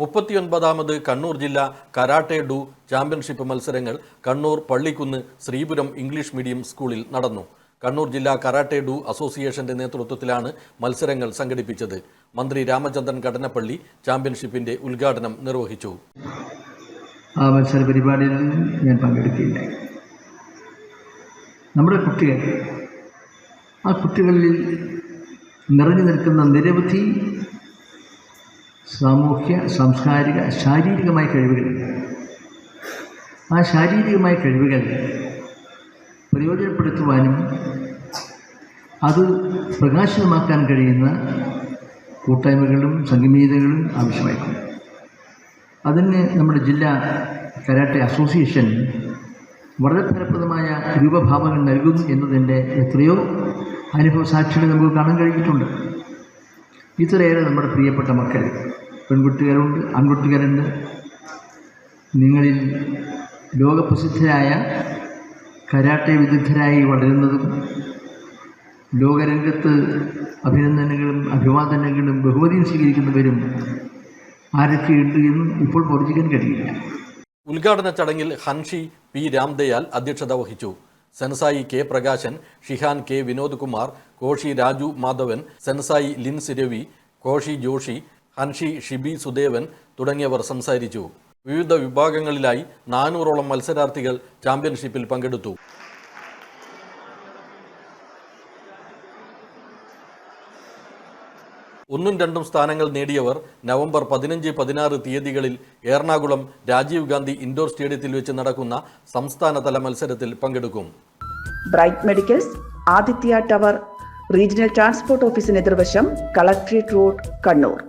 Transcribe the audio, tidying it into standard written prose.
39ാമത് കണ്ണൂർ ജില്ലാ karate do championship മത്സരങ്ങൾ Kannur Pallikkunnu Sreepuram English medium സ്കൂളിൽ നടന്നു. കണ്ണൂർ ജില്ലാ കരാട്ടെ ഡു അസോസിയേഷന്റെ നേതൃത്വത്തിലാണ് മത്സരങ്ങൾ സംഘടിപ്പിച്ചത്. മന്ത്രി രാമചന്ദ്രൻ കടന്നപ്പള്ളി ചാമ്പ്യൻഷിപ്പിന്റെ ഉദ്ഘാടനം നിർവഹിച്ചു. ആ മത്സര പരിപാടിയിൽ ഞാൻ പങ്കെടുക്കുകയുണ്ടായി. നമ്മുടെ കുട്ടികൾ, ആ കുട്ടികളിൽ നിറഞ്ഞു നിൽക്കുന്ന നിരവധി സാമൂഹ്യ, സാംസ്കാരിക, ശാരീരികമായ കഴിവുകളുണ്ട്. ആ ശാരീരികമായ കഴിവുകൾ പ്രയോജനപ്പെടുത്തുവാനും അത് പ്രകാശിതമാക്കാൻ കഴിയുന്ന കൂട്ടായ്മകളും സംഗമീതകളും ആവശ്യമായിട്ടുണ്ട്. അതിന് നമ്മുടെ ജില്ലാ കരാട്ടെ അസോസിയേഷൻ വളരെ ഫലപ്രദമായ രൂപഭാവങ്ങൾ നൽകുന്നു എന്നതിൻ്റെ എത്രയോ അനുഭവ സാക്ഷികൾ നമുക്ക് കാണാൻ കഴിഞ്ഞിട്ടുണ്ട്. ഇത്രയേറെ നമ്മുടെ പ്രിയപ്പെട്ട മക്കൾ, പെൺകുട്ടികളുണ്ട്, ആൺകുട്ടികളുണ്ട്. നിങ്ങളിൽ ലോകപ്രസിദ്ധരായ കരാട്ടെ വിദഗ്ധരായി വളരുന്നതും ലോകരംഗത്ത് അഭിനന്ദനങ്ങളും അഭിവാദനങ്ങളും ബഹുമതിയും സ്വീകരിക്കുന്നവരും ആരൊക്കെയുണ്ട് എന്ന് ഇപ്പോൾ പ്രവചിക്കാൻ കഴിയില്ല. ഉദ്ഘാടന ചടങ്ങിൽ ഹൻഷി പി രാംദയാൽ അധ്യക്ഷത വഹിച്ചു. Sensei K Prakashan, shihan K Vinod Kumar, kyoshi Raju Madhavan, sensei Lins Ravi, kyoshi Joshi, hanshi Shibi Sudevan തുടങ്ങിയവർ സംസാരിച്ചു. വിവിധ വിഭാഗങ്ങളിലായി 400ഓളം മത്സരാർത്ഥികൾ ചാമ്പ്യൻഷിപ്പിൽ പങ്കെടുത്തു. ഒന്നും രണ്ടും സ്ഥാനങ്ങൾ നേടിയവർ നവംബർ 15, 16 തീയതികളിൽ എറണാകുളം രാജീവ് ഗാന്ധി ഇൻഡോർ സ്റ്റേഡിയത്തിൽ വെച്ച് നടക്കുന്ന സംസ്ഥാനതല മത്സരത്തിൽ പങ്കെടുക്കും. Bright medicals, Aditya tower, regional transport ഓഫീസിന് എതിർവശം, കളക്ട്രേറ്റ് റോഡ്, കണ്ണൂർ.